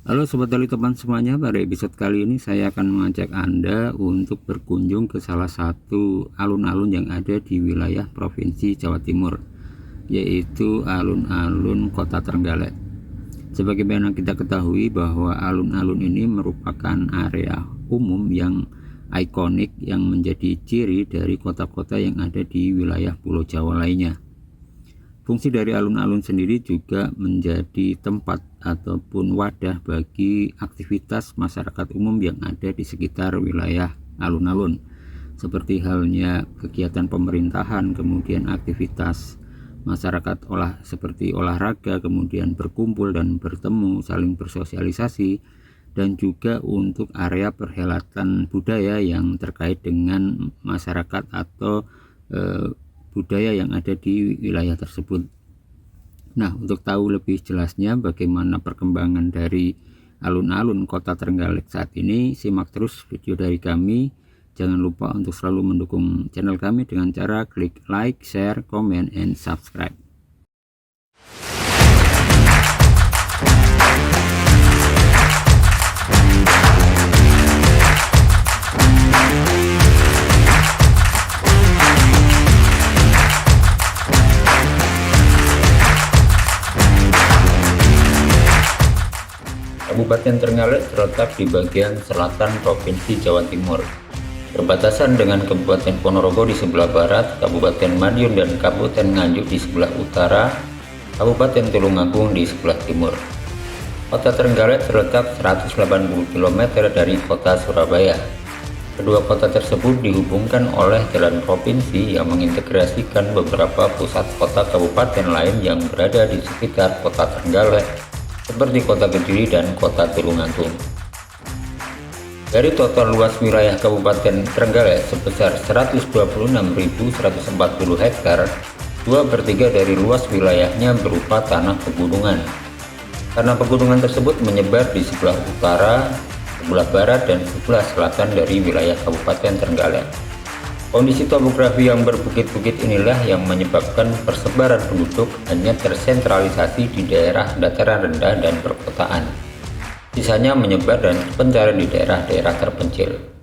Halo Sobat Tali teman semuanya, pada episode kali ini saya akan mengajak Anda untuk berkunjung ke salah satu alun-alun yang ada di wilayah Provinsi Jawa Timur, yaitu alun-alun Kota Trenggalek. Sebagaimana kita ketahui bahwa alun-alun ini merupakan area umum yang ikonik yang menjadi ciri dari kota-kota yang ada di wilayah Pulau Jawa lainnya. Fungsi dari alun-alun sendiri juga menjadi tempat ataupun wadah bagi aktivitas masyarakat umum yang ada di sekitar wilayah alun-alun, seperti halnya kegiatan pemerintahan, kemudian aktivitas masyarakat seperti olahraga, kemudian berkumpul dan bertemu, saling bersosialisasi, dan juga untuk area perhelatan budaya yang terkait dengan masyarakat atau budaya yang ada di wilayah tersebut. Nah, untuk tahu lebih jelasnya bagaimana perkembangan dari alun-alun Kota Trenggalek saat ini, simak terus video dari kami. Jangan lupa untuk selalu mendukung channel kami dengan cara klik like, share, comment, and subscribe. Kabupaten Trenggalek terletak di bagian selatan Provinsi Jawa Timur, berbatasan dengan Kabupaten Ponorogo di sebelah barat, Kabupaten Madiun dan Kabupaten Nganjuk di sebelah utara, Kabupaten Tulungagung di sebelah timur. Kota Trenggalek terletak 180 km dari kota Surabaya. Kedua kota tersebut dihubungkan oleh jalan provinsi yang mengintegrasikan beberapa pusat kota kabupaten lain yang berada di sekitar kota Trenggalek, seperti Kota Kediri dan Kota Tulungagung. Dari total luas wilayah Kabupaten Trenggalek sebesar 126.140 hektar, 2/3 dari luas wilayahnya berupa tanah pegunungan. Tanah pegunungan tersebut menyebar di sebelah utara, sebelah barat, dan sebelah selatan dari wilayah Kabupaten Trenggalek. Kondisi topografi yang berbukit-bukit inilah yang menyebabkan persebaran penduduk hanya tersentralisasi di daerah dataran rendah dan perkotaan. Sisanya menyebar dan terpencar di daerah-daerah terpencil.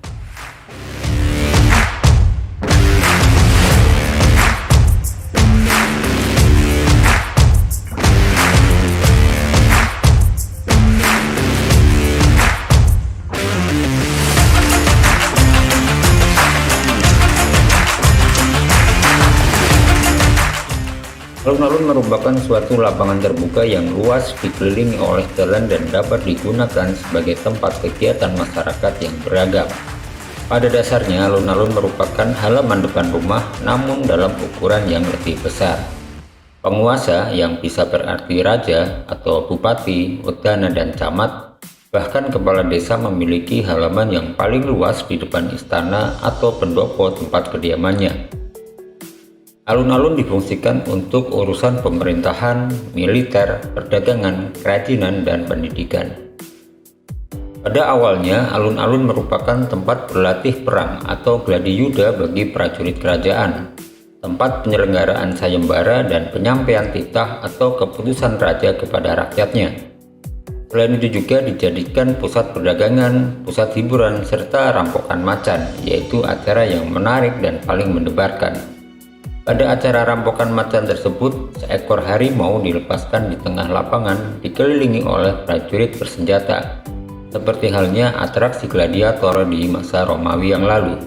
Alun-alun merupakan suatu lapangan terbuka yang luas dikelilingi oleh jalan dan dapat digunakan sebagai tempat kegiatan masyarakat yang beragam. Pada dasarnya, alun-alun merupakan halaman depan rumah namun dalam ukuran yang lebih besar. Penguasa yang bisa berarti raja atau bupati, wedana, dan camat, bahkan kepala desa memiliki halaman yang paling luas di depan istana atau pendopo tempat kediamannya. Alun-alun difungsikan untuk urusan pemerintahan, militer, perdagangan, kerajinan, dan pendidikan. Pada awalnya, alun-alun merupakan tempat berlatih perang atau gladiuda bagi prajurit kerajaan, tempat penyelenggaraan sayembara dan penyampaian titah atau keputusan raja kepada rakyatnya. Selain itu juga dijadikan pusat perdagangan, pusat hiburan, serta rampokan macan, yaitu acara yang menarik dan paling mendebarkan. Pada acara rampokan macan tersebut, seekor harimau dilepaskan di tengah lapangan dikelilingi oleh prajurit bersenjata, seperti halnya atraksi gladiator di masa Romawi yang lalu.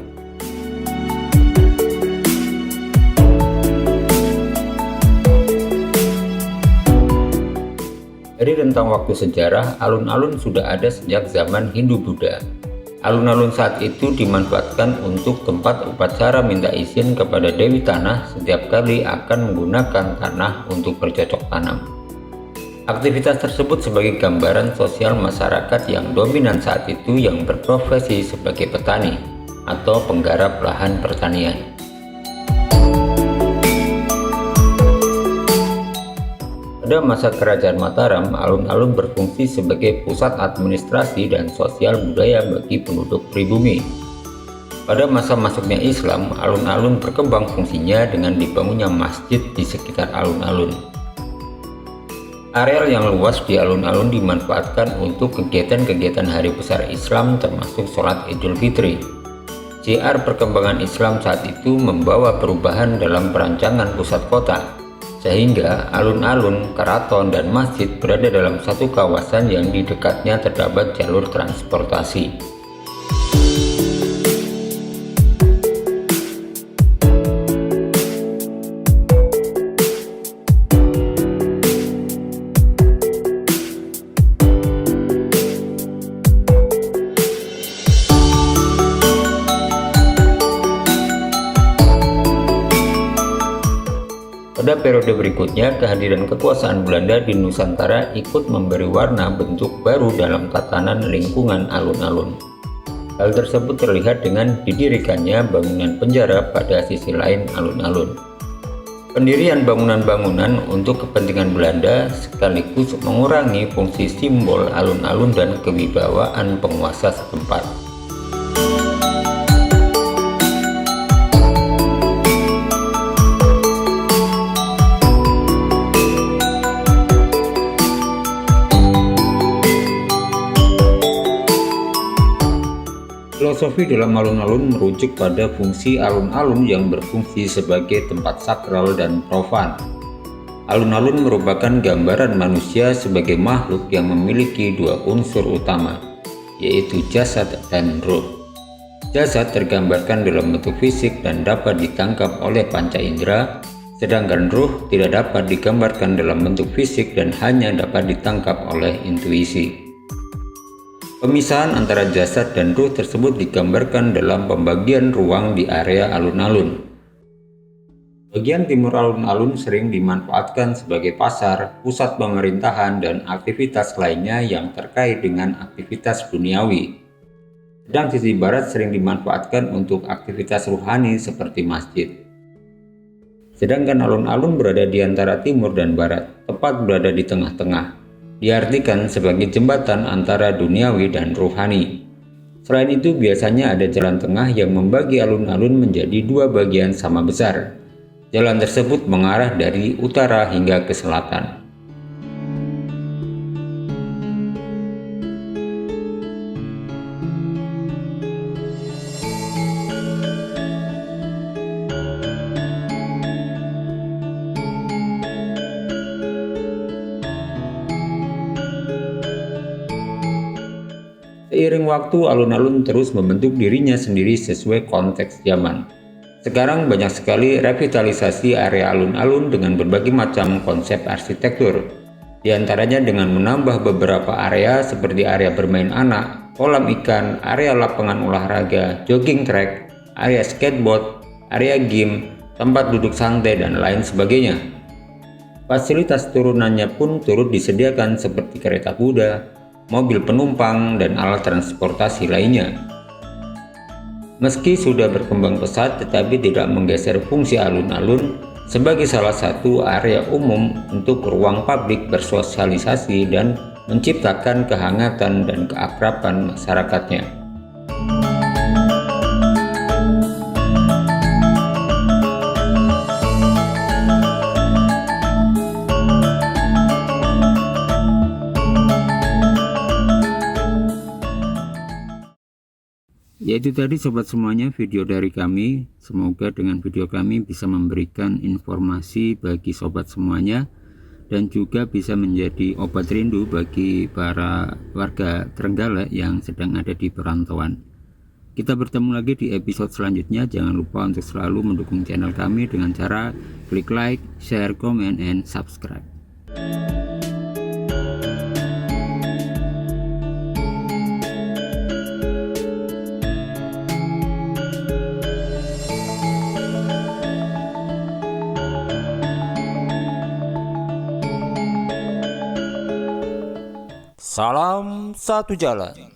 Dari rentang waktu sejarah, alun-alun sudah ada sejak zaman Hindu-Buddha. Alun-alun saat itu dimanfaatkan untuk tempat upacara minta izin kepada Dewi Tanah setiap kali akan menggunakan tanah untuk bercocok tanam. Aktivitas tersebut sebagai gambaran sosial masyarakat yang dominan saat itu yang berprofesi sebagai petani atau penggarap lahan pertanian. Pada masa Kerajaan Mataram, alun-alun berfungsi sebagai pusat administrasi dan sosial budaya bagi penduduk pribumi. Pada masa masuknya Islam, alun-alun berkembang fungsinya dengan dibangunnya masjid di sekitar alun-alun. Areal yang luas di alun-alun dimanfaatkan untuk kegiatan-kegiatan hari besar Islam termasuk sholat Idul Fitri. Syiar perkembangan Islam saat itu membawa perubahan dalam perancangan pusat kota, sehingga alun-alun, keraton, dan masjid berada dalam satu kawasan yang di dekatnya terdapat jalur transportasi. Pada periode berikutnya, kehadiran kekuasaan Belanda di Nusantara ikut memberi warna bentuk baru dalam tatanan lingkungan alun-alun. Hal tersebut terlihat dengan didirikannya bangunan penjara pada sisi lain alun-alun. Pendirian bangunan-bangunan untuk kepentingan Belanda sekaligus mengurangi fungsi simbol alun-alun dan kewibawaan penguasa setempat. Filosofi dalam alun-alun merujuk pada fungsi alun-alun yang berfungsi sebagai tempat sakral dan profan. Alun-alun merupakan gambaran manusia sebagai makhluk yang memiliki dua unsur utama, yaitu jasad dan ruh. Jasad tergambarkan dalam bentuk fisik dan dapat ditangkap oleh panca indera, sedangkan ruh tidak dapat digambarkan dalam bentuk fisik dan hanya dapat ditangkap oleh intuisi. Pemisahan antara jasad dan ruh tersebut digambarkan dalam pembagian ruang di area alun-alun. Bagian timur alun-alun sering dimanfaatkan sebagai pasar, pusat pemerintahan, dan aktivitas lainnya yang terkait dengan aktivitas duniawi. Sedang sisi barat sering dimanfaatkan untuk aktivitas ruhani seperti masjid. Sedangkan alun-alun berada di antara timur dan barat, tepat berada di tengah-tengah. Diartikan sebagai jembatan antara duniawi dan ruhani. Selain itu, biasanya ada jalan tengah yang membagi alun-alun menjadi dua bagian sama besar. Jalan tersebut mengarah dari utara hingga ke selatan. Seiring waktu, alun-alun terus membentuk dirinya sendiri sesuai konteks zaman. Sekarang banyak sekali revitalisasi area alun-alun dengan berbagai macam konsep arsitektur. Di antaranya dengan menambah beberapa area seperti area bermain anak, kolam ikan, area lapangan olahraga, jogging track, area skateboard, area gym, tempat duduk santai, dan lain sebagainya. Fasilitas turunannya pun turut disediakan seperti kereta kuda, mobil penumpang, dan alat transportasi lainnya. Meski sudah berkembang pesat, tetapi tidak menggeser fungsi alun-alun sebagai salah satu area umum untuk ruang publik bersosialisasi dan menciptakan kehangatan dan keakraban masyarakatnya. Yaitu tadi sobat semuanya video dari kami. Semoga dengan video kami bisa memberikan informasi bagi sobat semuanya dan juga bisa menjadi obat rindu bagi para warga Trenggalek yang sedang ada di perantauan. Kita bertemu lagi di episode selanjutnya. Jangan lupa untuk selalu mendukung channel kami dengan cara klik like, share, komen, and subscribe. Salam satu jalan.